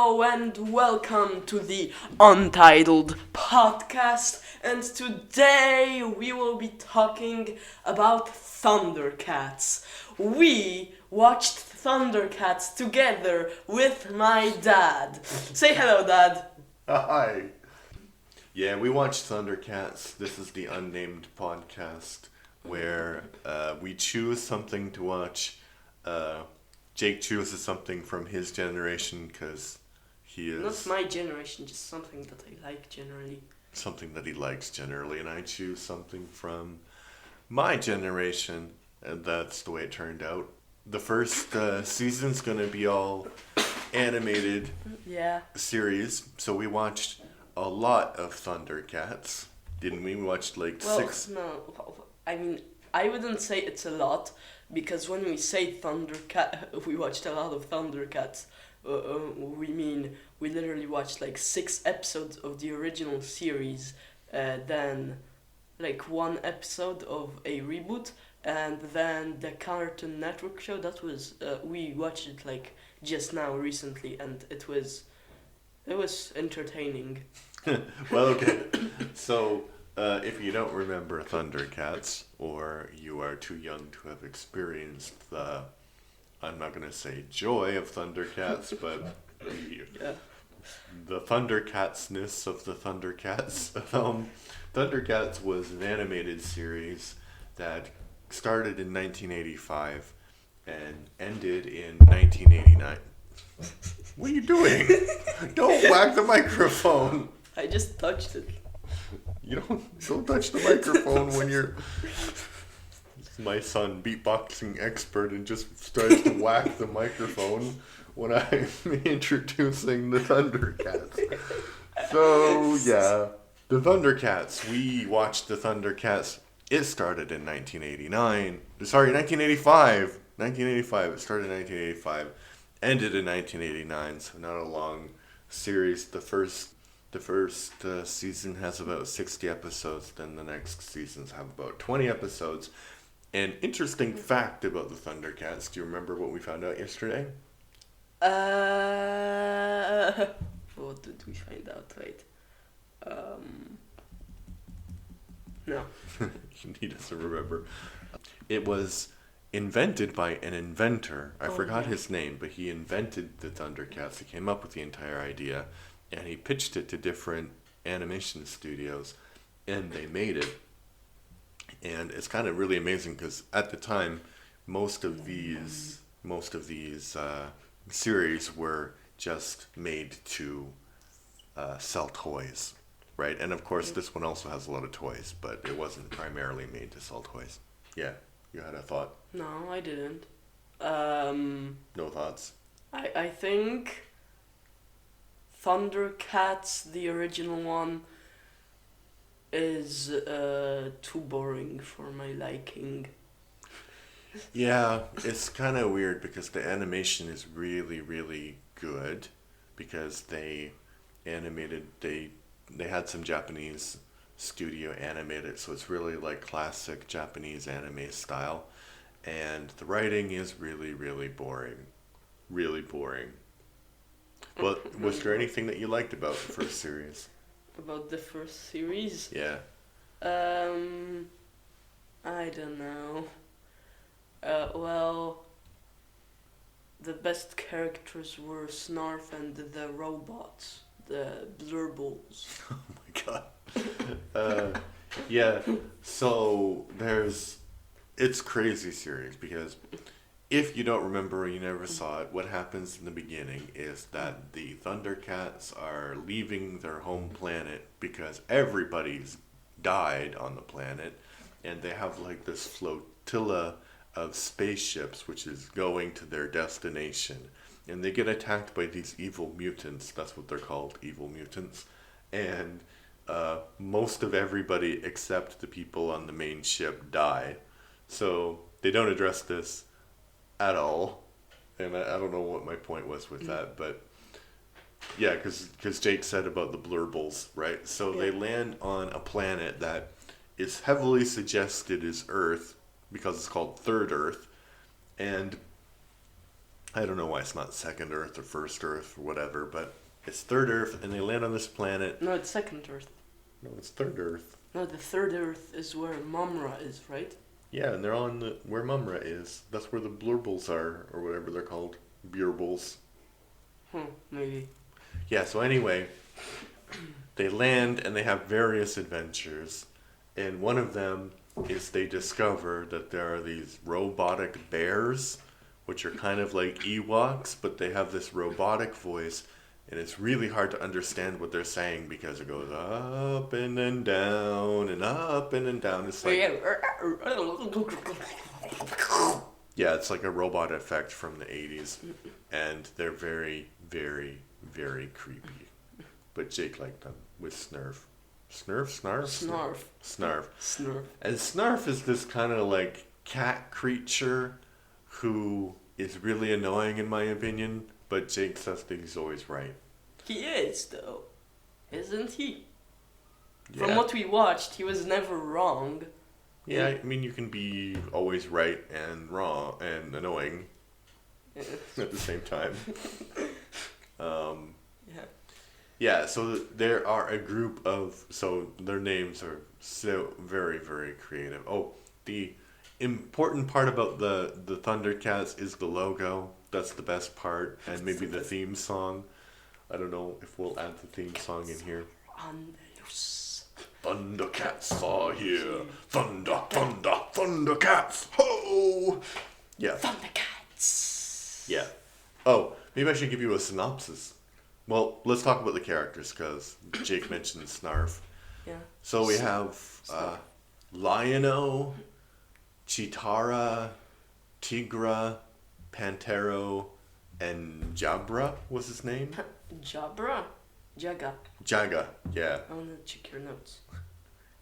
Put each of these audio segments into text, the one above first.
Hello and welcome to the Untitled Podcast. And today we will be talking about ThunderCats. We watched ThunderCats together with my dad. Say hello, Dad. Hi. Yeah, we watched ThunderCats. This is the unnamed podcast where we choose something to watch. Jake chooses something from his generation because he is Not my generation, just something that I like generally. something that he likes generally, and I choose something from my generation, and that's the way it turned out. The first season's gonna be all animated Yeah. series, so we watched a lot of ThunderCats, didn't we? We watched like Well, six. no, I mean, I wouldn't say it's a lot, because when we say Thundercat, we watched a lot of Thundercats. We mean we literally watched like 6 episodes of the original series, then like 1 episode of a reboot, and then the Cartoon Network show. That was we watched it like just now recently, and it was entertaining. Well, okay. So, if you don't remember ThunderCats, or you are too young to have experienced the, I'm not going to say joy of ThunderCats, but Yeah. the ThunderCatsness of the ThunderCats. ThunderCats was an animated series that started in 1985 and ended in 1989. What are you doing? Don't whack the microphone. I just touched it. You don't touch the microphone when you're my son, beatboxing expert, and just starts to whack the microphone when I'm introducing the ThunderCats. So yeah, the ThunderCats. We watched the ThunderCats. It started in 1989. Sorry, 1985. 1985. It started in 1985. Ended in 1989. So not a long series. The first season has about 60 episodes, then the next seasons have about 20 episodes. An interesting fact about the ThunderCats, do you remember what we found out yesterday? What did we find out? Wait. No. He doesn't remember. It was invented by an inventor. I forgot his name, but he invented the ThunderCats. He came up with the entire idea, and he pitched it to different animation studios, and they made it. And it's kind of really amazing because at the time, most of these series were just made to sell toys, right? And of course, this one also has a lot of toys, but it wasn't primarily made to sell toys. Yeah, you had a thought? No, I didn't. No thoughts? I think ThunderCats, the original one, is too boring for my liking. Yeah, it's kind of weird because the animation is really, really good because they had some Japanese studio animate it, so it's really like classic Japanese anime style, and the writing is really, really boring. Really boring. But was there anything that you liked about the first series? About the first series? Yeah. I don't know. Well, the best characters were Snarf and the robots, the blurbles. Oh my god. Yeah, so it's crazy series because if you don't remember or you never saw it, what happens in the beginning is that the ThunderCats are leaving their home planet because everybody's died on the planet, and they have like this flotilla of spaceships which is going to their destination, and they get attacked by these evil mutants. That's what they're called, evil mutants. And most of everybody except the people on the main ship die. So they don't address this at all, and I don't know what my point was with that, but yeah, because Jake said about the blurbles, right? So they land on a planet that is heavily suggested is Earth because it's called Third Earth, and I don't know why it's not second Earth or first Earth or whatever, but it's third Earth, and they land on this planet. No, it's second Earth. No, it's third Earth. No, the third Earth is where Mumm-Ra is, right? Yeah, and they're on where Mumm-Ra is. That's where the blurbles are, or whatever they're called. Burbles. Maybe. Yeah, so anyway, they land and they have various adventures. And one of them is they discover that there are these robotic bears, which are kind of like Ewoks, but they have this robotic voice. And it's really hard to understand what they're saying because it goes up and then down and up and then down. It's like, yeah, it's like a robot effect from the 80s. And they're very, very, very creepy. But Jake liked them with Snurf. Snurf? Snarf? Snarf. Snarf. Snarf. And Snarf is this kind of like cat creature who is really annoying in my opinion. But Jake says that he's always right. He is, though. Isn't he? Yeah. From what we watched, he was never wrong. Yeah, I mean, you can be always right and wrong and annoying at the same time. Yeah. Yeah, so there are a group of, so their names are so very, very creative. Oh, the important part about the ThunderCats is the logo. That's the best part. And maybe the theme song. I don't know if we'll add the theme song in here. ThunderCats are here. Thunder, thunder, ThunderCats. Ho! Yeah. ThunderCats. Yeah. Oh, maybe I should give you a synopsis. Well, let's talk about the characters because Jake mentioned Snarf. Yeah. So we have Lion-O, Cheetara, Tigra, Pantero, and Jabra was his name? Jabra? Jaga. Jaga, yeah. I want to check your notes.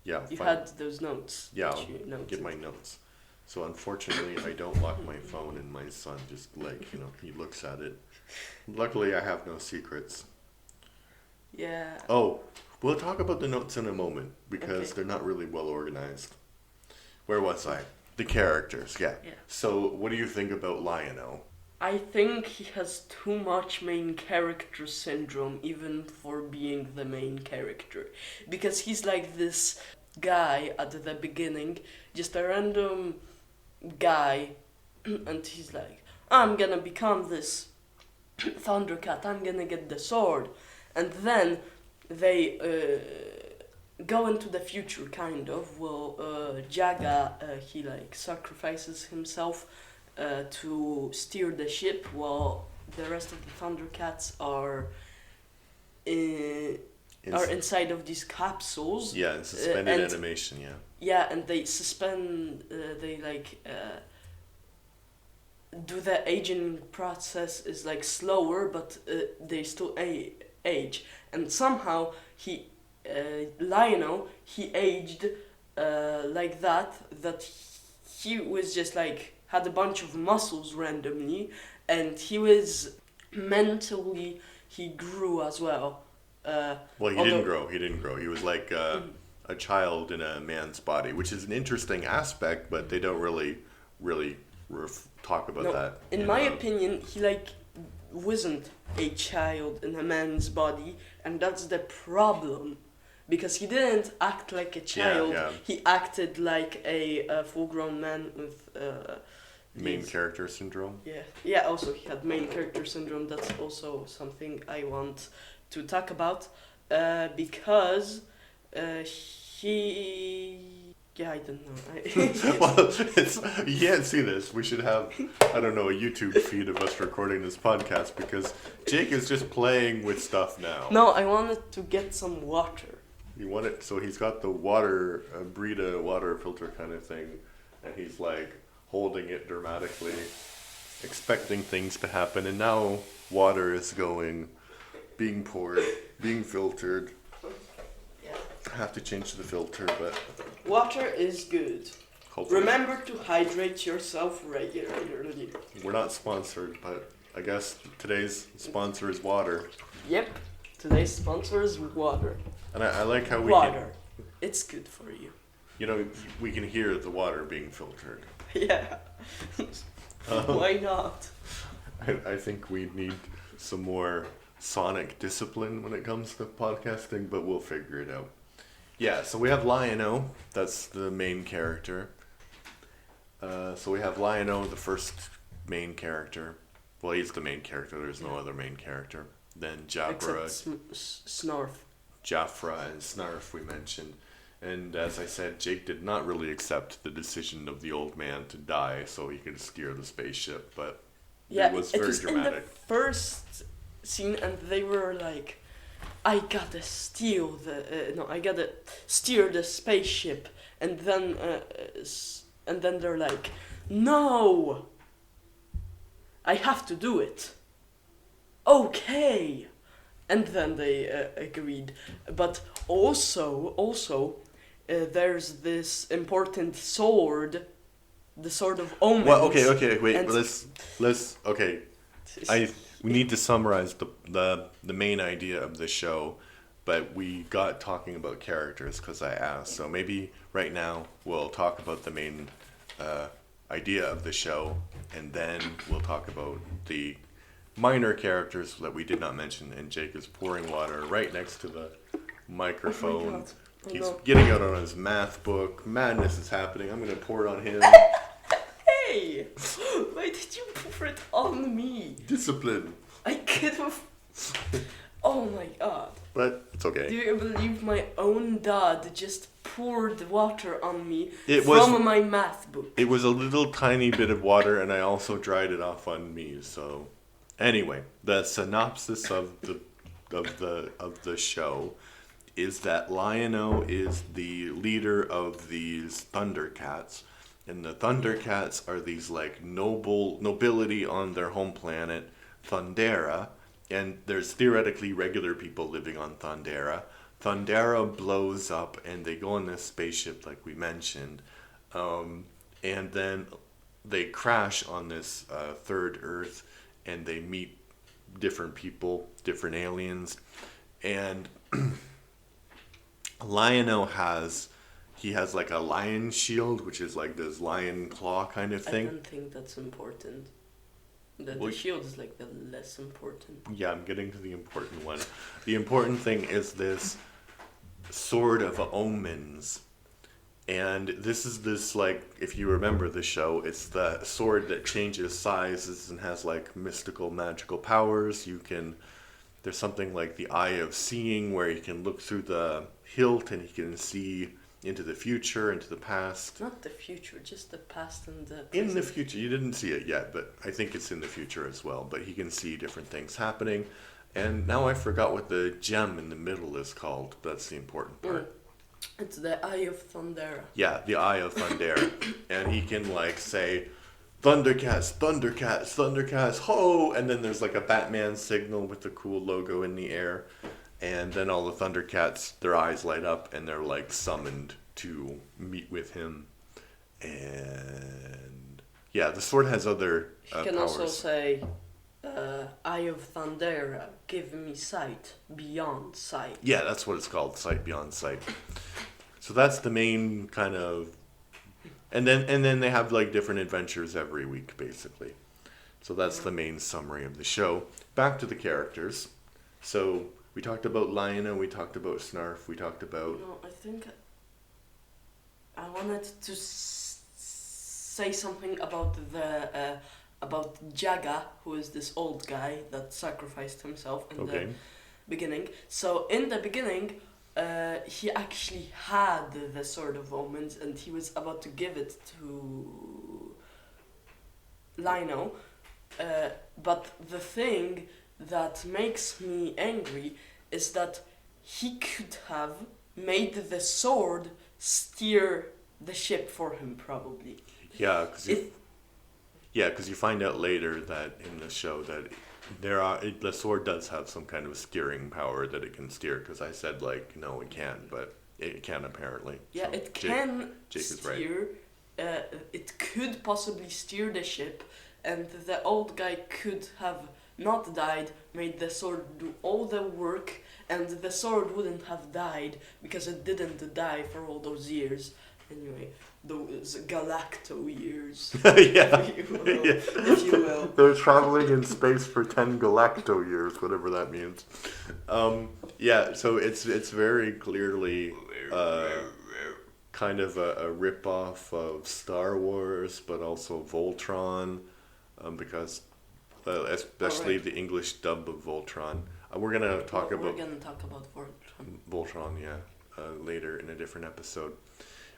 Yeah, You fine. had those notes. Yeah, that I'll you noted. get my notes. So unfortunately, I don't lock my phone and my son just he looks at it. Luckily, I have no secrets. Yeah. Oh, we'll talk about the notes in a moment because Okay. they're not really well organized. Where was I? The characters, yeah. So what do you think about Lion-O? I think he has too much main character syndrome even for being the main character. Because he's like this guy at the beginning, just a random guy, and he's like, I'm gonna become this Thundercat, I'm gonna get the sword. And then they go into the future, kind of. Well, Jaga, he like sacrifices himself to steer the ship, while the rest of the ThunderCats are inside of these capsules. Yeah, in suspended animation, yeah. Yeah, and they suspend, they do the aging process is like slower, but they still age. And somehow Lion-O, he aged like that he was just like, had a bunch of muscles randomly, and he was mentally, he grew as well. Well, he didn't grow. He was like a child in a man's body, which is an interesting aspect, but they don't really talk about that. In my opinion, he like wasn't a child in a man's body, and that's the problem. Because he didn't act like a child, he acted like a full-grown man with... main character syndrome? Yeah, also he had main character syndrome. That's also something I want to talk about. Because he... Yeah, I don't know. Well, you can't see this. We should have, I don't know, a YouTube feed of us recording this podcast because Jake is just playing with stuff now. No, I wanted to get some water. You want it? So he's got the water, Brita water filter kind of thing, and he's like holding it dramatically, expecting things to happen, and now water is being poured, being filtered. I have to change the filter, but... Water is good. Hopefully. Remember to hydrate yourself regularly. We're not sponsored, but I guess today's sponsor is water. Yep, today's sponsor is water. And I like how we Water. It's good for you. You know, we can hear the water being filtered. Yeah. Why not? I think we need some more sonic discipline when it comes to podcasting, but we'll figure it out. Yeah, so we have Lion-O. That's the main character. So we have Lion-O, the first main character. Well, he's the main character. There's no other main character. Then Jabra, Except Snarf. Jaffra, and Snarf we mentioned. And as I said, Jake did not really accept the decision of the old man to die so he could steer the spaceship, but Yeah, it was very dramatic. In the first scene, and they were like, I gotta steal I gotta steer the spaceship, and then they're like, no, I have to do it. Okay, and then they agreed. But also, there's this important sword, the Sword of Omens. Well, okay, wait. and- Let's okay. We need to summarize the main idea of the show, but we got talking about characters because I asked. So maybe right now we'll talk about the main idea of the show, and then we'll talk about the minor characters that we did not mention. And Jake is pouring water right next to the microphone. God. Oh, He's no. getting out on his math book. Madness is happening. I'm gonna pour it on him. Hey, why did you pour it on me? Discipline. I could have. Oh my god. But it's okay. Do you believe my own dad just poured water on me It from was- my math book? It was a little tiny bit of water, and I also dried it off on me. So, anyway, the synopsis of the show is that Lion-O is the leader of these ThunderCats, and the ThunderCats are these like nobility on their home planet, Thundera, and there's theoretically regular people living on Thundera. Thundera blows up, and they go on this spaceship, like we mentioned. And then they crash on this third Earth, and they meet different people, different aliens, and Lion-O has like a lion shield, which is like this lion claw kind of I thing. don't think that's important. The Well, shield is like the less important. Yeah, I'm getting to the important one. The important thing is this Sword of Omens. And this is this, like, if you remember the show, it's the sword that changes sizes and has, like, mystical, magical powers. There's something like the Eye of Seeing, where you can look through the hilt and you can see into the future, into the past. Not the future, just the past and the present. In the future, you didn't see it yet, but I think it's in the future as well. But he can see different things happening. And now I forgot what the gem in the middle is called. That's the important part. It's the Eye of Thundera. Yeah, the Eye of Thundera. And he can like say, ThunderCats, ThunderCats, ThunderCats, ho! And then there's like a Batman signal with the cool logo in the air. And then all the ThunderCats, their eyes light up and they're like summoned to meet with him. And yeah, the sword has other He can powers. also say, Eye of Thundera, give me sight beyond sight. Yeah, that's what it's called, Sight Beyond Sight. So that's the main kind of, and then they have like different adventures every week, basically. So that's the main summary of the show. Back to the characters. So we talked about Lion-O, we talked about Snarf, we talked about. No, I think I wanted to say something about about Jaga, who is this old guy that sacrificed himself in Okay. the beginning. So in the beginning, he actually had the Sword of Omens, and he was about to give it to Lion-O. But the thing that makes me angry is that he could have made the sword steer the ship for him, probably. Yeah, because you find out later that in the show that the sword does have some kind of steering power that it can steer. Because I said like no, it can't, but it can apparently. Yeah, So it can Jake is right. steer. It could possibly steer the ship, and the old guy could have not died, made the sword do all the work, and the sword wouldn't have died because it didn't die for all those years. Anyway, those galacto years, Yeah. if you will. Yeah. If you will. They're traveling in space for 10 galacto years, whatever that means. Yeah, so it's very clearly kind of a rip-off of Star Wars, but also Voltron, because especially Alright. the English dub of Voltron. We're gonna talk We're about gonna talk about Voltron. Voltron, yeah, later in a different episode.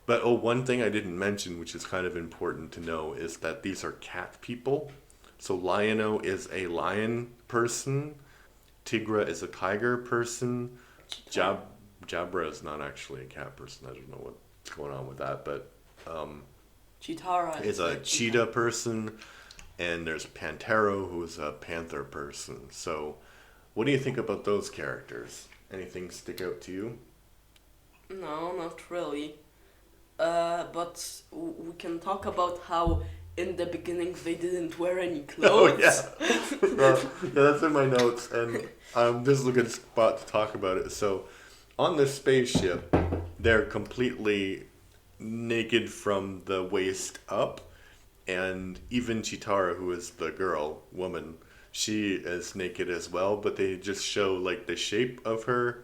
But one thing I didn't mention, which is kind of important to know, is that these are cat people. So Lion-O is a lion person, Tigra is a tiger person, Jabra is not actually a cat person. I don't know what's going on with that, but Cheetara is a cheetah person, and there's Pantero, who is a panther person. So, what do you think about those characters? Anything stick out to you? No, not really. But we can talk about how in the beginning they didn't wear any Oh clothes. yeah, yeah, that's in my notes, and this is a good spot to talk about it. So, on the spaceship, they're completely naked from the waist up, and even Cheetara, who is the woman, she is naked as well. But they just show like the shape of her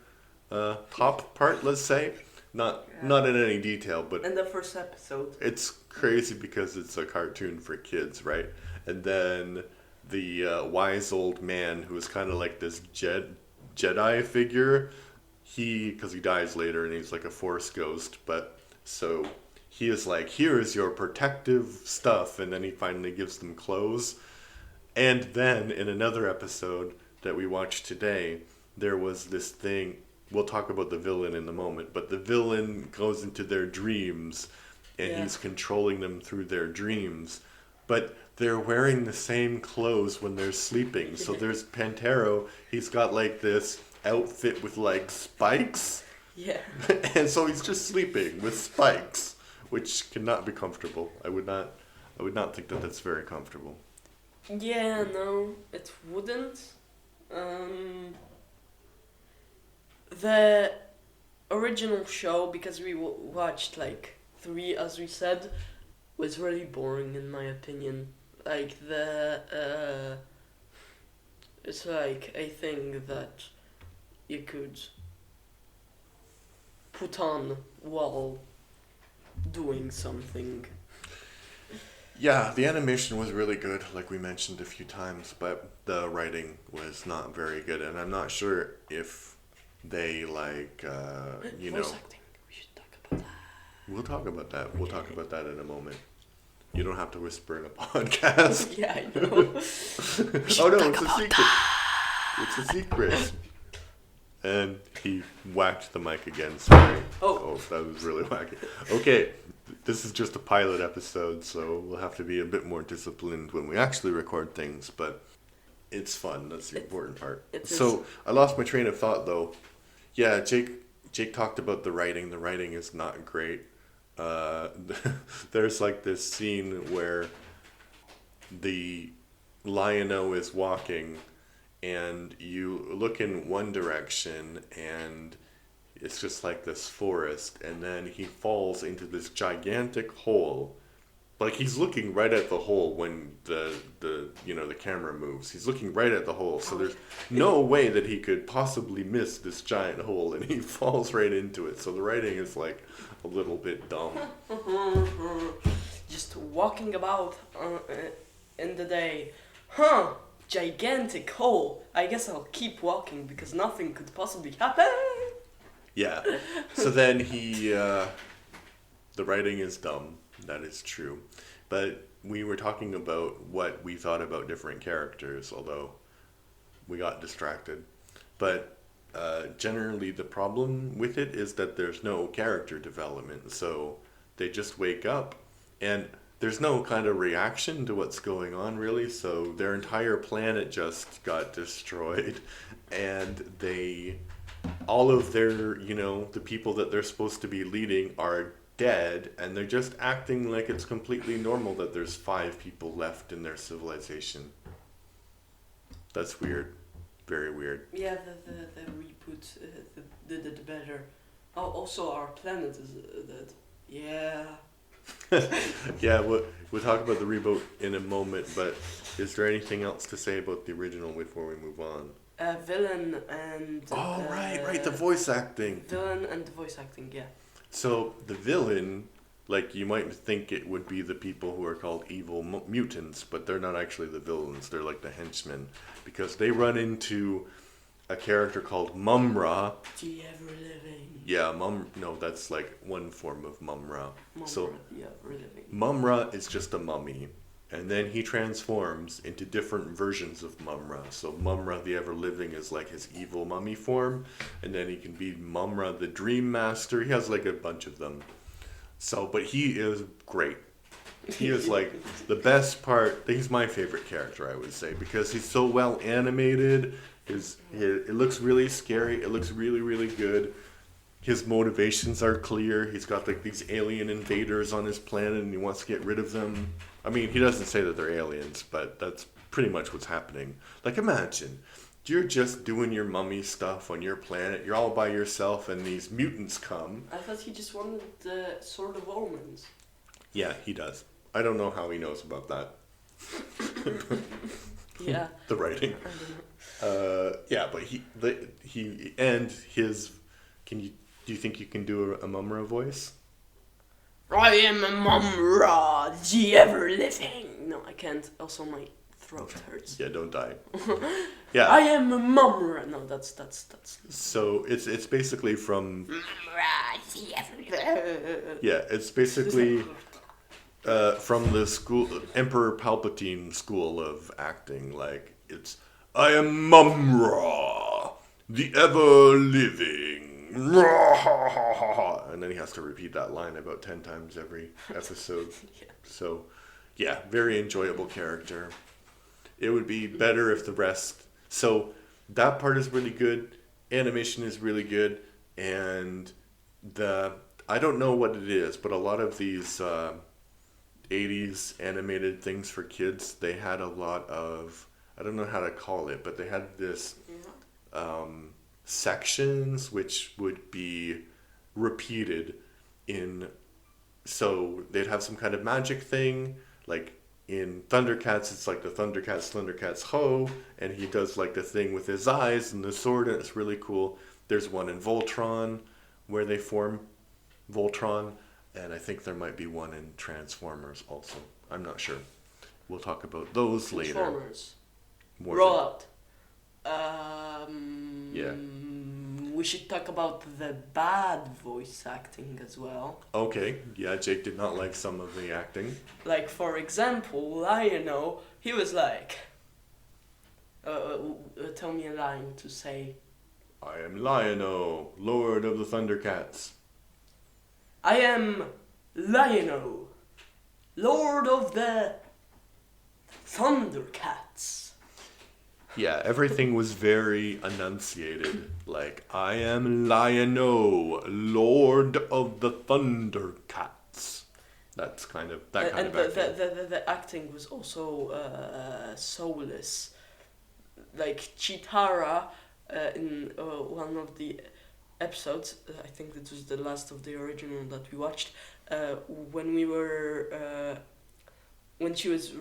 top part, let's say, not in any detail, but In the first episode. it's crazy because it's a cartoon for kids, right? And then the wise old man, who is kind of like this Jedi figure, because he dies later and he's like a force ghost, but so he is like, here is your protective stuff, and then he finally gives them clothes. And then in another episode that we watched today, there was this thing. We'll talk about the villain in a moment, but the villain goes into their dreams and he's controlling them through their dreams. But they're wearing the same clothes when they're sleeping. So there's Pantero, he's got like this outfit with like spikes. Yeah. And so he's just sleeping with spikes, which cannot be comfortable. I would not think that that's very comfortable. Yeah, no, it wouldn't. The original show, because we watched like 3, as we said, was really boring in my opinion. Like it's like a thing that you could put on while doing something. Yeah, the animation was really good, like we mentioned a few times, but the writing was not very good, and I'm not sure if they Voice acting. We should talk about that. We'll talk about that. We'll talk about that in a moment. You don't have to whisper in a podcast. Yeah, I know. Oh no, it's a secret. It's a secret. And he whacked the mic again, sorry. Oh, that was really wacky. Okay, this is just a pilot episode, so we'll have to be a bit more disciplined when we actually record things, but it's fun. That's the important part. So, I lost my train of thought, though. Yeah, Jake talked about the writing. The writing is not great. There's like this scene where the Lion-O is walking, and you look in one direction, and it's just like this forest, and then he falls into this gigantic hole. Like, he's looking right at the hole when the camera moves. He's looking right at the hole, so there's no way that he could possibly miss this giant hole, and he falls right into it. So the writing is like a little bit dumb. Just walking about in the day. Gigantic hole. I guess I'll keep walking because nothing could possibly happen. Yeah. So then the writing is dumb. That is true. But we were talking about what we thought about different characters, although we got distracted. But generally the problem with it is that there's no character development. So they just wake up and there's no kind of reaction to what's going on, really. So their entire planet just got destroyed, and all of their, the people that they're supposed to be leading are dead, and they're just acting like it's completely normal that there's 5 people left in their civilization. That's weird. Very weird. Yeah, the reboot did it better. Oh, also our planet is dead. Yeah. Yeah, we'll talk about the reboot in a moment, but is there anything else to say about the original before we move on? Villain and. Oh, right, the voice acting. Villain and the voice acting, yeah. So, the villain, like, you might think it would be the people who are called evil mutants, but they're not actually the villains, they're like the henchmen. Because they run into a character called Mumm-Ra. The ever living. Yeah, no, that's like one form of Mumm-Ra. So, the ever living. Mumm-Ra is just a mummy, and then he transforms into different versions of Mumm-Ra. So Mumm-Ra the Ever-Living is like his evil mummy form, and then he can be Mumm-Ra the Dream Master. He has like a bunch of them. So, but he is great. He is like the best part. He's my favorite character, I would say, because he's so well animated. It looks really scary. It looks really, really good. His motivations are clear. He's got like these alien invaders on his planet and he wants to get rid of them. I mean, he doesn't say that they're aliens, but that's pretty much what's happening. Like, imagine, you're just doing your mummy stuff on your planet. You're all by yourself and these mutants come. I thought he just wanted the Sword of Omens. Yeah, he does. I don't know how he knows about that. Yeah. The writing. Yeah, but he and his. Do you think you can do a Mumm-Ra voice? I am a Mumm-Ra, the ever living. No, I can't. Also, my throat hurts. Yeah, don't die. Yeah. I am a Mumm-Ra. No, that's. So it's basically from. Mumm-Ra, the ever. Yeah, it's basically from the school Emperor Palpatine school of acting. Like it's I am Mumm-Ra, the ever living. And then he has to repeat that line about 10 times every episode. Yeah. So, yeah, very enjoyable character. It would be better if the rest. So, that part is really good. Animation is really good. And I don't know what it is, but a lot of these 80s animated things for kids, they had a lot of. I don't know how to call it, but they had this. Sections which would be repeated so they'd have some kind of magic thing, like in ThunderCats it's like the ThunderCats ho, and he does like the thing with his eyes and the sword, and it's really cool. There's one in Voltron where they form Voltron, and I think there might be one in Transformers also. I'm not sure. We'll talk about those later. Transformers. More Roll out. Yeah. We should talk about the bad voice acting as well. Okay, yeah, Jake did not like some of the acting. Like, for example, Lion-O, he was like... tell me a line to say. I am Lion-O, Lord of the ThunderCats. I am Lion-O, Lord of the ThunderCats. Yeah, everything was very enunciated. Like, I am Lion-O, Lord of the ThunderCats. That's kind of that kind and of acting. the acting was also soulless. Like Cheetara in one of the episodes, I think this was the last of the original that we watched, when she was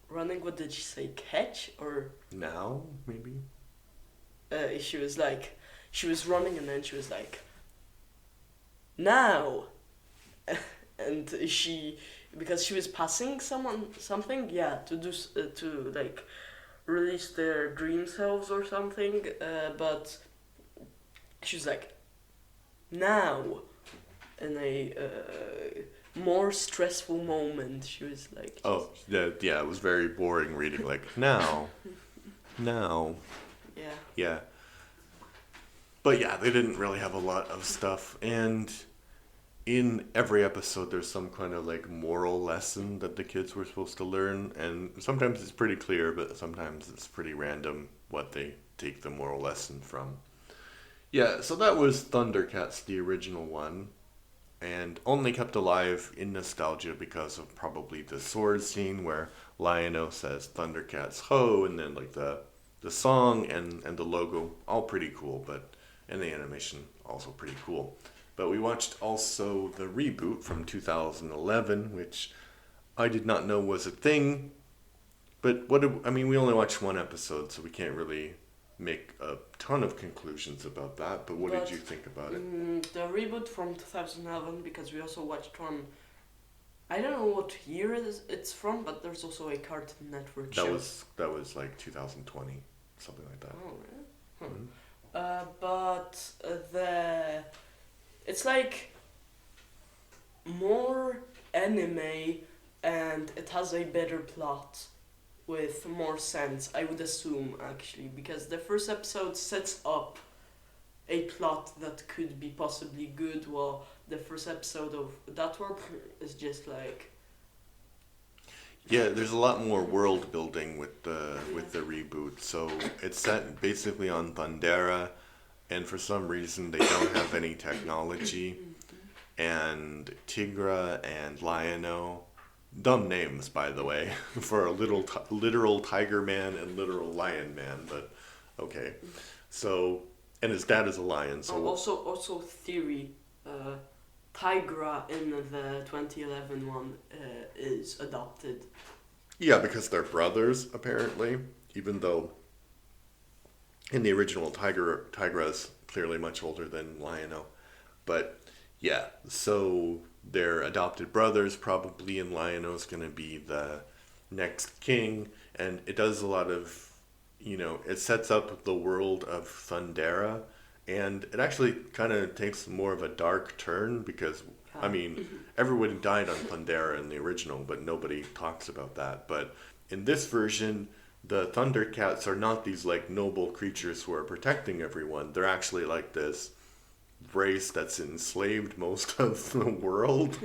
running, what did she say, catch, or... Now, maybe? She was running and then she was like, now! And because she was passing something, yeah, to do, to like, release their dream selves or something, but she was like, now! In a more stressful moment, she was like... Oh, yeah, it was very boring reading, like, now. Yeah. Yeah. But yeah, they didn't really have a lot of stuff, and in every episode there's some kind of like moral lesson that the kids were supposed to learn, and sometimes it's pretty clear, but sometimes it's pretty random what they take the moral lesson from. Yeah, so that was ThunderCats, the original one, and only kept alive in nostalgia because of probably the sword scene where Lion-O says ThunderCats ho, and then like the song and the logo, all pretty cool, and the animation also pretty cool. But we watched also the reboot from 2011, which I did not know was a thing. But we only watched one episode, so we can't really make a ton of conclusions about that. But what did you think about it? The reboot from 2011, because we also watched one. I don't know what year it's from, but there's also a Cartoon Network show. That was like 2020, something like that. Oh, really? Huh. But it's like more anime, and it has a better plot with more sense, I would assume, actually, because the first episode sets up a plot that could be possibly good, while the first episode of that one is just like... Yeah, there's a lot more world building with the reboot. So it's set basically on Thundera, and for some reason they don't have any technology. And Tigra and Lion-O, dumb names by the way, for a literal tiger man and literal lion man, but okay. So, and his dad is a lion. So also theory, Tigra in the 2011 one is adopted. Yeah, because they're brothers apparently, even though in the original Tigra is clearly much older than Lion-O. But yeah, so they're adopted brothers probably, and Lion-O's gonna be the next king, and it does a lot of, it sets up the world of Thundera, and it actually kind of takes more of a dark turn because, everyone died on Thundera in the original, but nobody talks about that. But in this version, the ThunderCats are not these like noble creatures who are protecting everyone. They're actually like this race that's enslaved most of the world.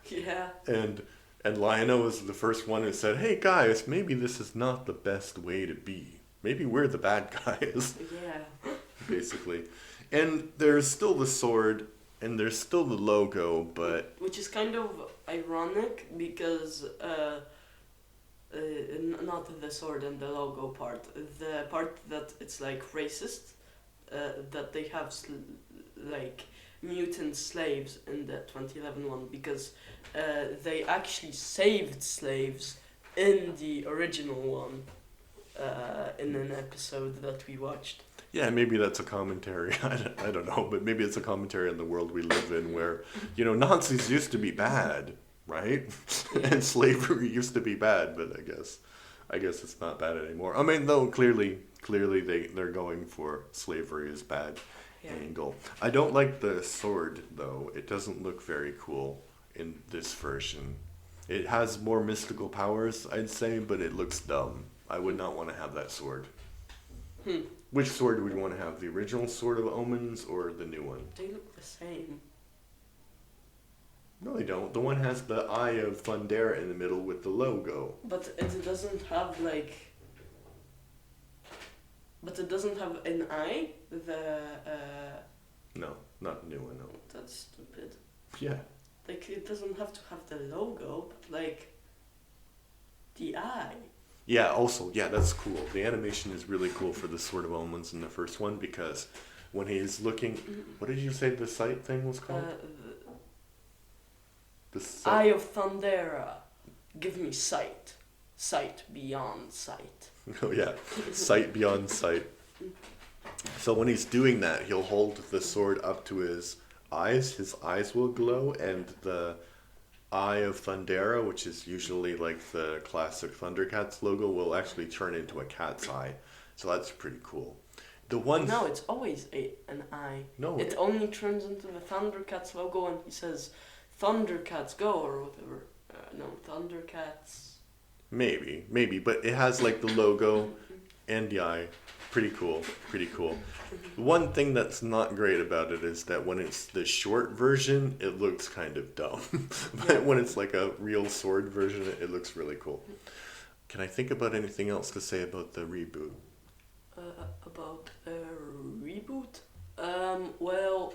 Yeah. And Lion-O was the first one who said, "Hey guys, maybe this is not the best way to be. Maybe we're the bad guys." Yeah. Basically. And there's still the sword and there's still the logo, but which is kind of ironic because not the sword and the logo part, the part that it's like racist, that they have like mutant slaves in the 2011 one, because they actually saved slaves in the original one, in an episode that we watched. yeah, maybe that's a commentary. I don't know, but maybe it's a commentary on the world we live in where, Nazis used to be bad, right? And slavery used to be bad, but I guess it's not bad anymore. I mean, though clearly they're going for slavery is bad. Yeah. Angle. I don't like the sword though. It doesn't look very cool in this version. It has more mystical powers, I'd say, but it looks dumb. I would not want to have that sword. Which sword would you want to have? The original Sword of Omens or the new one? They look the same. No, they don't. The one has the Eye of Thundera in the middle with the logo. But it doesn't have like... But it doesn't have an eye? No, not the new one, no. That's stupid. Yeah. Like, it doesn't have to have the logo, but like... the eye. Yeah, also, yeah, that's cool. The animation is really cool for the Sword of Omens in the first one, because when he's looking... What did you say the sight thing was called? The Eye of Thundera. Give me sight. Sight beyond sight. Oh yeah, sight beyond sight. So when he's doing that, he'll hold the sword up to his eyes. His eyes will glow, and the Eye of Thundera, which is usually like the classic ThunderCats logo, will actually turn into a cat's eye. So that's pretty cool. No, it's always an eye. No. It only turns into the ThunderCats logo and he says, "ThunderCats go," or whatever. No, ThunderCats. Maybe, but it has like the logo and the eye. Pretty cool. One thing that's not great about it is that when it's the short version, it looks kind of dumb. But when it's like a real sword version, it looks really cool. Can I think about anything else to say about the reboot? About the reboot? Well,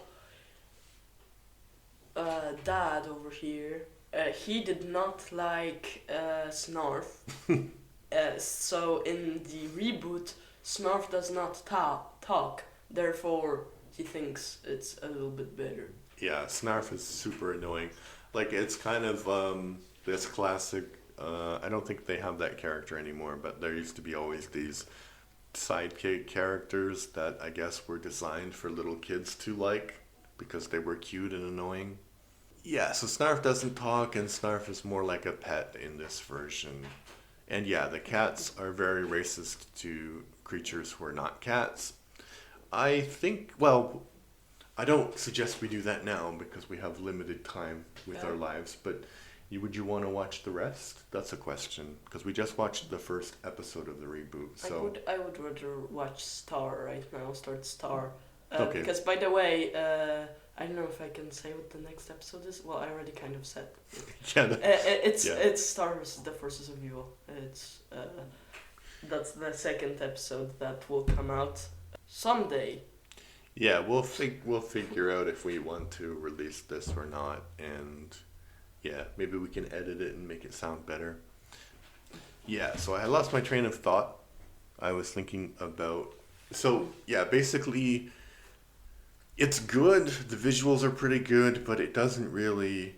Dad over here, he did not like Snarf. So in the reboot, Snarf does not talk. Therefore, he thinks it's a little bit better. Yeah, Snarf is super annoying. Like it's kind of this classic. I don't think they have that character anymore, but there used to be always these sidekick characters that I guess were designed for little kids to like because they were cute and annoying. Yeah, so Snarf doesn't talk, and Snarf is more like a pet in this version. And yeah, the cats are very racist to creatures who are not cats. I think, well, I don't suggest we do that now because we have limited time with our lives, but would you want to watch the rest? That's a question because we just watched the first episode of the reboot. So I would rather watch Star right now. Start Star. Okay. Because by the way, I don't know if I can say what the next episode is. Well, I already kind of said. yeah, It's Star versus the Forces of Evil. It's that's the second episode that will come out someday. yeah, we'll figure out if we want to release this or not, and yeah, maybe we can edit it and make it sound better. Yeah, so I lost my train of thought. I was thinking about so yeah, basically it's good. The visuals are pretty good, but it doesn't really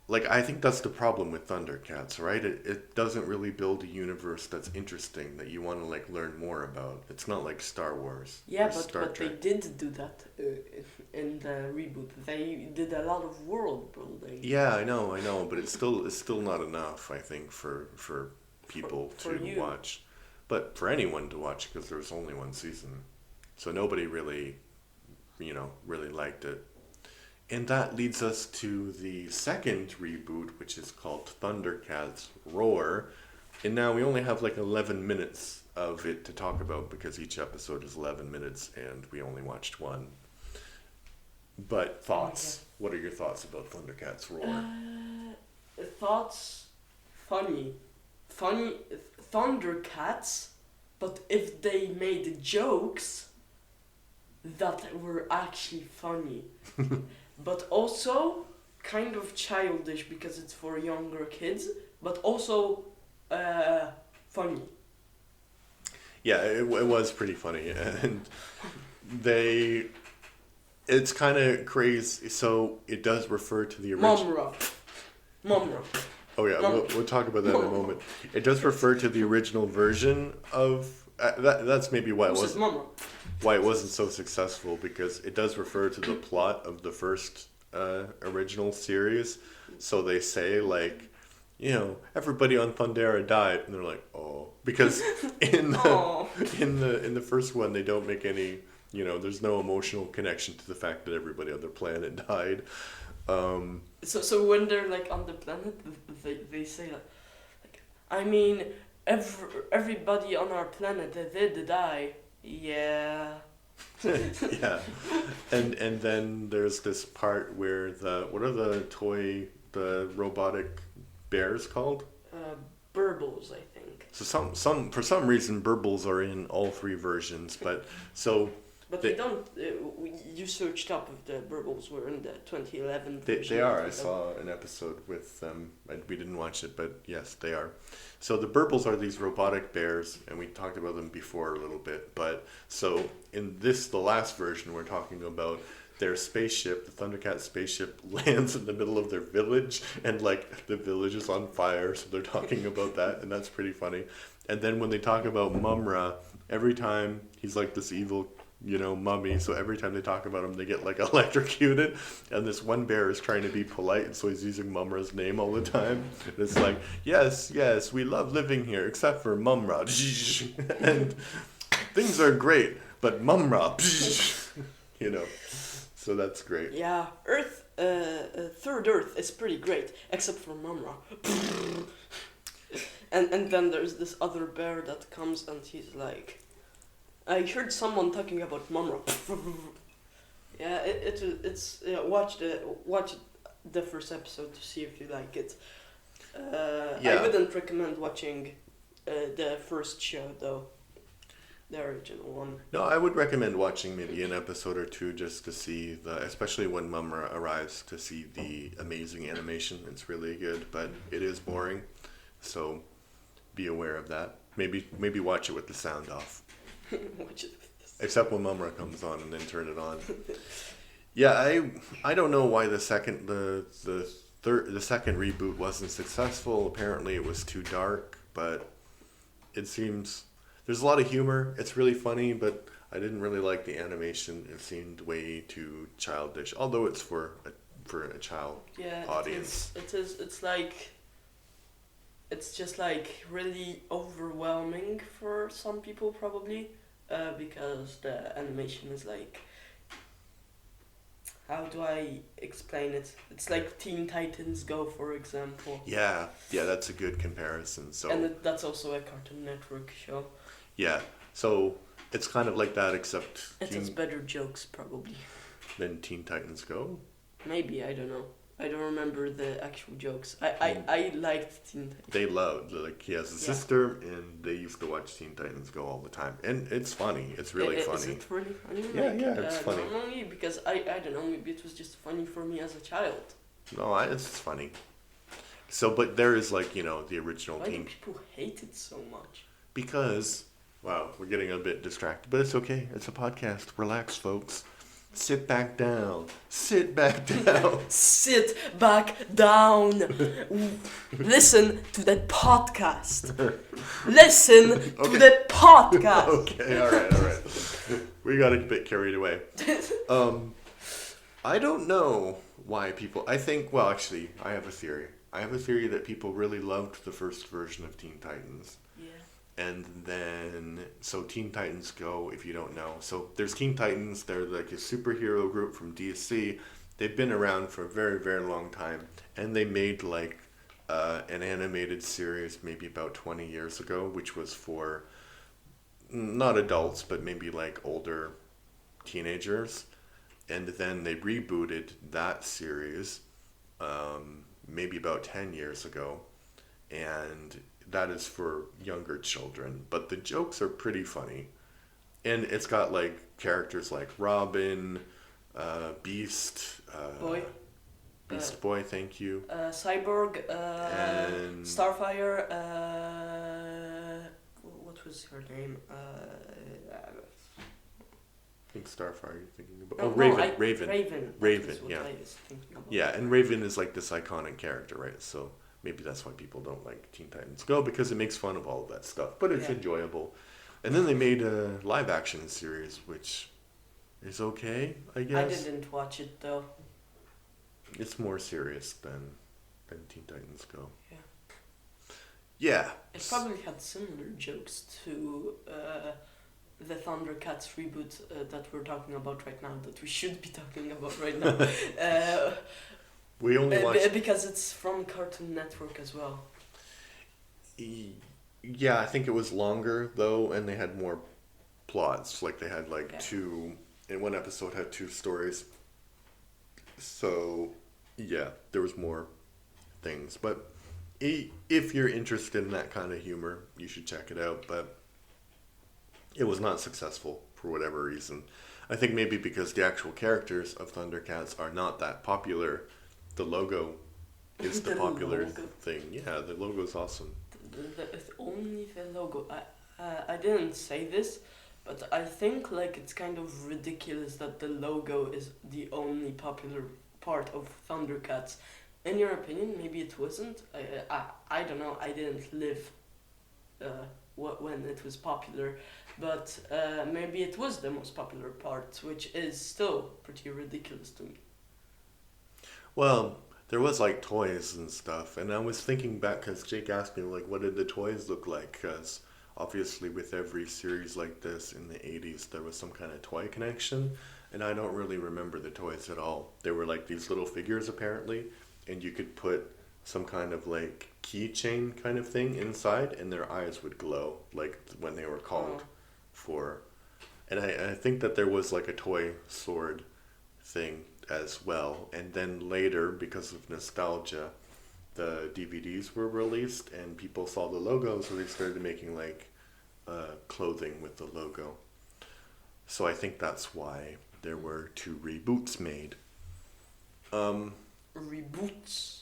like I think that's the problem with ThunderCats, right? It doesn't really build a universe that's interesting that you want to like learn more about. It's not like Star Wars. Yeah, or Star but they Trek. did do that in the reboot. They did a lot of world building. Yeah, I know, but it's still not enough. I think for people For to you. watch, but for anyone to watch because there was only one season, so nobody really, really liked it. And that leads us to the second reboot, which is called ThunderCats Roar. And now we only have like 11 minutes of it to talk about because each episode is 11 minutes and we only watched one. But thoughts? What are your thoughts about ThunderCats Roar? Thoughts, funny, Thundercats, but if they made jokes that were actually funny, but also kind of childish because it's for younger kids, but also funny. Yeah, it was pretty funny. And it's kind of crazy. So it does refer to the original. Mumm-Ra. Oh yeah, we'll talk about that in a moment. It does refer to the original version of that's maybe why it wasn't so successful because it does refer to the plot of the first original series. So they say like, everybody on Thundera died, and they're like, oh, because in the first one they don't make any, there's no emotional connection to the fact that everybody on the planet died. So when they're like on the planet, they say like I mean everybody on our planet did die. Yeah. Yeah, and then there's this part where what are the robotic bears called? Burbles, I think. So some for some reason burbles are in all three versions, but so. But they don't. You searched up if the burbles were in the 2011 version. They are. I saw an episode with them. We didn't watch it, but yes, they are. So the burbles are these robotic bears, and we talked about them before a little bit. But so in the last version, we're talking about their spaceship, the ThunderCat spaceship, lands in the middle of their village, and like the village is on fire. So they're talking about that, and that's pretty funny. And then when they talk about Mumm-Ra, every time he's like this evil mummy, so every time they talk about him they get like electrocuted, and this one bear is trying to be polite, and so he's using Mumm-Ra's name all the time, and it's like, yes, we love living here except for Mumm-Ra and things are great, but Mumm-Ra so that's great. Yeah, Earth, Third Earth is pretty great except for Mumm-Ra. and then there's this other bear that comes and he's like, I heard someone talking about Mumm-Ra. Yeah, it's watch the first episode to see if you like it. I wouldn't recommend watching the first show though, the original one. No, I would recommend watching maybe an episode or two just to see especially when Mumm-Ra arrives, to see the amazing animation. It's really good, but it is boring, so be aware of that. Maybe watch it with the sound off. Watch it. Except when Mumm-Ra comes on, and then turn it on. Yeah, I don't know why the second reboot wasn't successful. Apparently, it was too dark, but it seems there's a lot of humor. It's really funny, but I didn't really like the animation. It seemed way too childish, although it's for a child Yeah, audience. It is. It's just like really overwhelming for some people probably, because the animation is like, how do I explain it? It's like Teen Titans Go, for example. Yeah, yeah, that's a good comparison. So And that's also a Cartoon Network show. yeah, so it's kind of like that, except It has better jokes, probably. than Teen Titans Go. Maybe, I don't know. I don't remember the actual jokes. I liked Teen Titans. They love, like, he has a sister, and they used to watch Teen Titans Go all the time, and it's funny. It's really funny. Is it really funny? Yeah, it's funny. Normally, because I don't know, maybe it was just funny for me as a child. No, it's funny. So, but there is, like, the original Why do Teen... people hate it so much? Because, wow, we're getting a bit distracted, but it's okay. It's a podcast. Relax, folks. Sit back down. Sit back down. Sit back down. Listen to the podcast. Listen to the podcast. Okay, all right. We got a bit carried away. I don't know why people... I think, well, actually, I have a theory. I have a theory that people really loved the first version of Teen Titans. Yeah. And then, so Teen Titans Go, if you don't know. So there's Teen Titans. They're like a superhero group from DC. They've been around for a very, very long time. And they made like an animated series maybe about 20 years ago, which was for not adults, but maybe like older teenagers. And then they rebooted that series maybe about 10 years ago. And that is for younger children, but the jokes are pretty funny. And it's got like characters like Robin, Beast, Boy, thank you. Cyborg, and Starfire, what was her name? I think Starfire you're thinking about. No, Oh, Raven. no, Raven. Raven, that's what yeah. I was thinking about. Yeah, and Raven is like this iconic character, right? So maybe that's why people don't like Teen Titans Go, because it makes fun of all of that stuff. But it's enjoyable. And then they made a live action series, which is okay, I guess. I didn't watch it though. It's more serious than Teen Titans Go. Yeah. Yeah. It probably had similar jokes to the ThunderCats reboot that we're talking about right now, that we should be talking about right now. We only watched... Because it's from Cartoon Network as well. Yeah, I think it was longer, though, and they had more plots. Like, they had, two... In one episode, had two stories. So, yeah, there was more things. But if you're interested in that kind of humor, you should check it out. But it was not successful for whatever reason. I think maybe because the actual characters of ThunderCats are not that popular. The logo is the popular thing. Yeah, the logo's awesome. Only the logo. I didn't say this, but I think like it's kind of ridiculous that the logo is the only popular part of ThunderCats. In your opinion, maybe it wasn't. I don't know. I didn't live when it was popular, but maybe it was the most popular part, which is still pretty ridiculous to me. Well, there was like toys and stuff, and I was thinking back because Jake asked me like, what did the toys look like? Because obviously with every series like this in the 80s, there was some kind of toy connection, and I don't really remember the toys at all. They were like these little figures apparently, and you could put some kind of like keychain kind of thing inside, and their eyes would glow like when they were called for. And I think that there was like a toy sword thing as well, and then later, because of nostalgia, the DVDs were released and people saw the logo, so they started making like clothing with the logo. So I think that's why there were 2 reboots made. Reboots.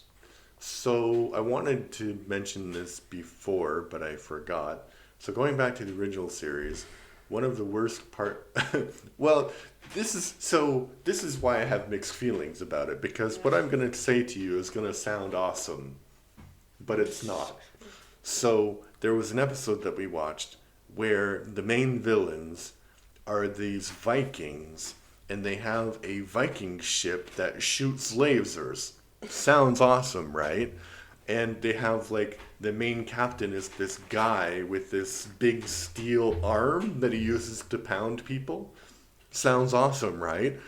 So I wanted to mention this before, but I forgot. So going back to the original series, one of the worst part. Well, this is why I have mixed feelings about it, because what I'm gonna say to you is gonna sound awesome, but it's not. So there was an episode that we watched where the main villains are these Vikings, and they have a Viking ship that shoots lasers. Sounds awesome, right? And they have like the main captain is this guy with this big steel arm that he uses to pound people. Sounds awesome, right?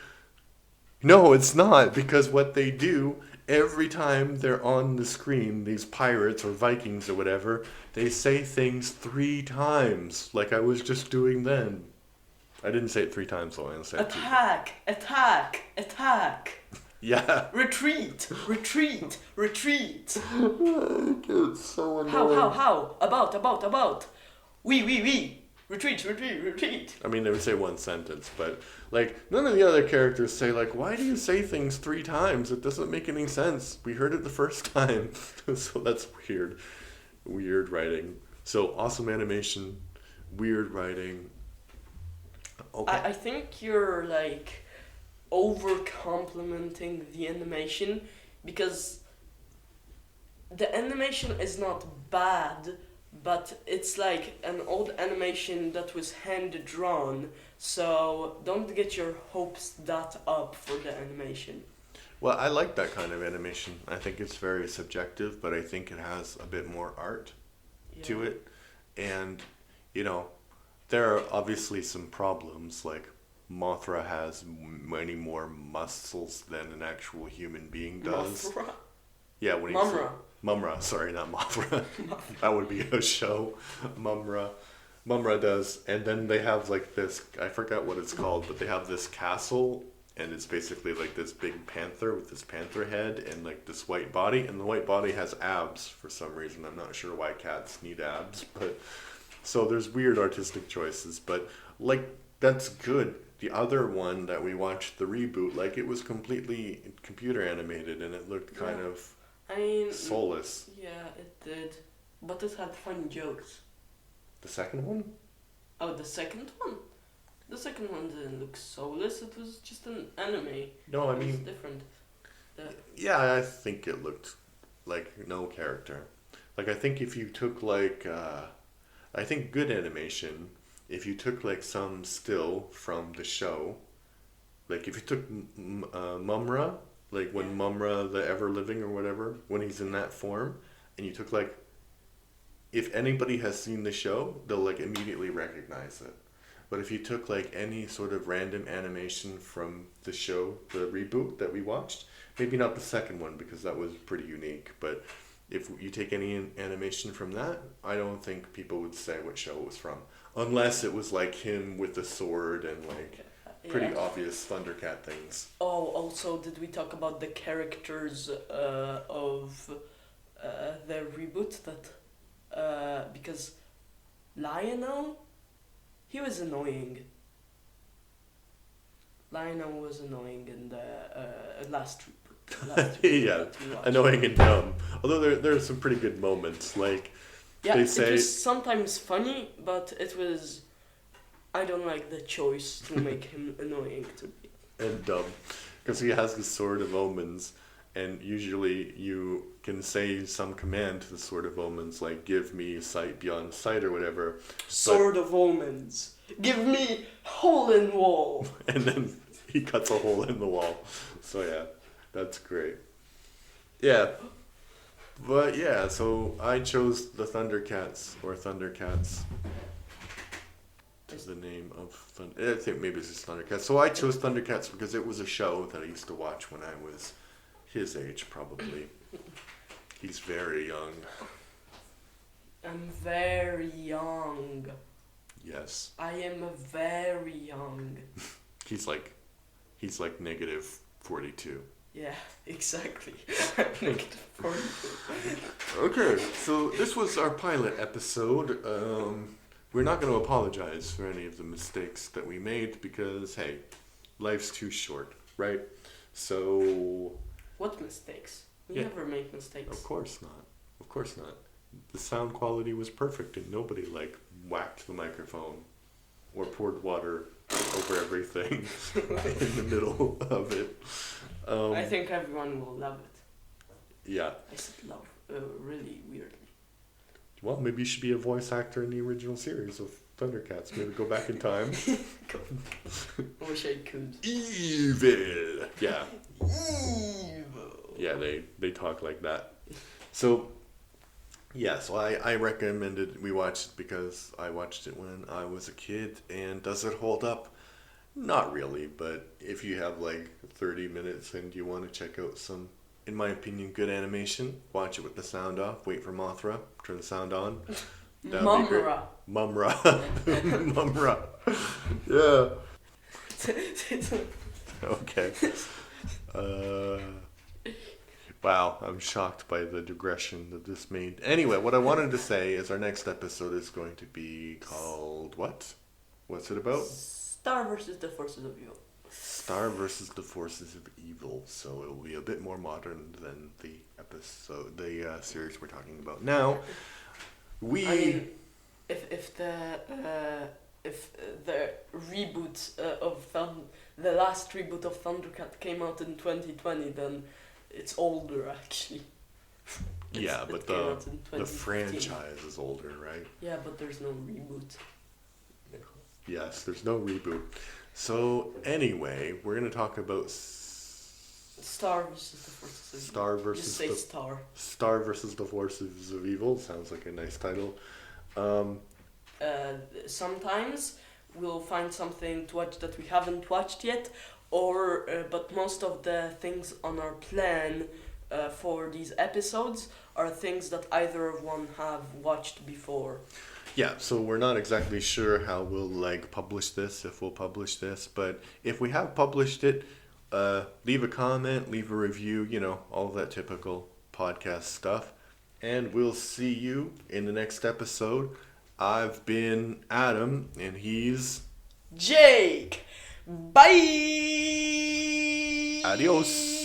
No, it's not, because what they do every time they're on the screen, these pirates or Vikings or whatever, they say things 3 times, like I was just doing then. I didn't say it 3 times, though. I only said it 2. Attack! Attack! Attack! Yeah. Retreat! Retreat! Retreat! It's so annoying. How? About! We! Retreat! I mean, they would say one sentence, but like none of the other characters say like, "Why do you say things 3 times? It doesn't make any sense. We heard it the first time." So that's weird. Weird writing. So awesome animation, weird writing. Okay. I think you're like over complimenting the animation, because the animation is not bad, but it's like an old animation that was hand drawn, so don't get your hopes that up for the animation. Well, I like that kind of animation. I think it's very subjective, but I think it has a bit more art to it. And, you know, there are obviously some problems, like Mothra has many more muscles than an actual human being does. Mumm-Ra? Yeah, when Mumm-Ra. Mumm-Ra, sorry, not Mothra. That would be a show. Mumm-Ra. Mumm-Ra does. And then they have like this, I forgot what it's called, but they have this castle, and it's basically like this big panther with this panther head and like this white body, and the white body has abs for some reason. I'm not sure why cats need abs, but so there's weird artistic choices, but like that's good. The other one that we watched, the reboot, like it was completely computer animated and it looked kind of soulless. Yeah, it did, but it had funny jokes. The second one? Oh, the second one? The second one didn't look soulless, it was just an anime. No, I It was mean, different. yeah, I think it looked like no character. Like I think if you took like, I think good animation, if you took like some still from the show, like if you took Mumm-Ra, like when Mumm-Ra the Ever Living or whatever, when he's in that form, and you took like, if anybody has seen the show, they'll like immediately recognize it. But if you took like any sort of random animation from the show, the reboot that we watched, maybe not the second one because that was pretty unique, but if you take any animation from that, I don't think people would say what show it was from. Unless it was like him with the sword and like pretty obvious Thundercat things. Oh, also, did we talk about the characters of the reboot that, because Lionel, he was annoying. Lionel was annoying in the last reboot. Yeah, annoying and dumb. Although there are some pretty good moments, like they say. It was sometimes funny, but it was. I don't like the choice to make him annoying to me. And dumb, because he has the Sword of Omens, and usually you can say some command to the Sword of Omens, like give me sight beyond sight or whatever. Sword of Omens, give me hole in wall. And then he cuts a hole in the wall. So yeah, that's great. Yeah. But yeah, so I chose the ThunderCats, or ThunderCats. Is the name of I think maybe it's just ThunderCats. So I chose ThunderCats because it was a show that I used to watch when I was his age, probably. He's very young. I'm very young. Yes. I am very young. He's like negative 42. Yeah, exactly. Negative 42. Okay, so this was our pilot episode. We're not going to apologize for any of the mistakes that we made because, hey, life's too short, right? So... What mistakes? We Yeah. never make mistakes. Of course not. Of course not. The sound quality was perfect and nobody, like, whacked the microphone. or poured water over everything in the middle of it. I think everyone will love it. Yeah. I said love really weirdly. Well, maybe you should be a voice actor in the original series of ThunderCats. Maybe go back in time. I wish I could. Evil! Yeah. Evil! Yeah, they talk like that. So, yeah, so I recommended we watch it because I watched it when I was a kid. And does it hold up? Not really, but if you have like 30 minutes and you want to check out some, in my opinion, good animation, watch it with the sound off, wait for Mothra, turn the sound on. Mumm-Ra. Mumm-Ra. Mumm-Ra. Yeah. Okay. Wow, I'm shocked by the digression that this made. Anyway, what I wanted to say is our next episode is going to be called what? What's it about? Star versus the Forces of Evil. Star versus the Forces of Evil. So it will be a bit more modern than the episode, the series we're talking about now. I mean, if the reboot the last reboot of ThunderCat came out in 2020, then it's older actually. Yeah, but the franchise is older, right? Yeah, but there's no reboot. Yes, there's no reboot. So anyway, we're gonna talk about Star versus the Forces of Evil. Star versus Just say Star. Star versus the Forces of Evil. Sounds like a nice title. Sometimes we'll find something to watch that we haven't watched yet, or but most of the things on our plan for these episodes are things that either of one have watched before. Yeah, so we're not exactly sure how we'll publish this, if we'll publish this, but if we have published it, leave a comment, leave a review, all that typical podcast stuff, and we'll see you in the next episode. I've been Adam, and he's Jake. Bye. Adios.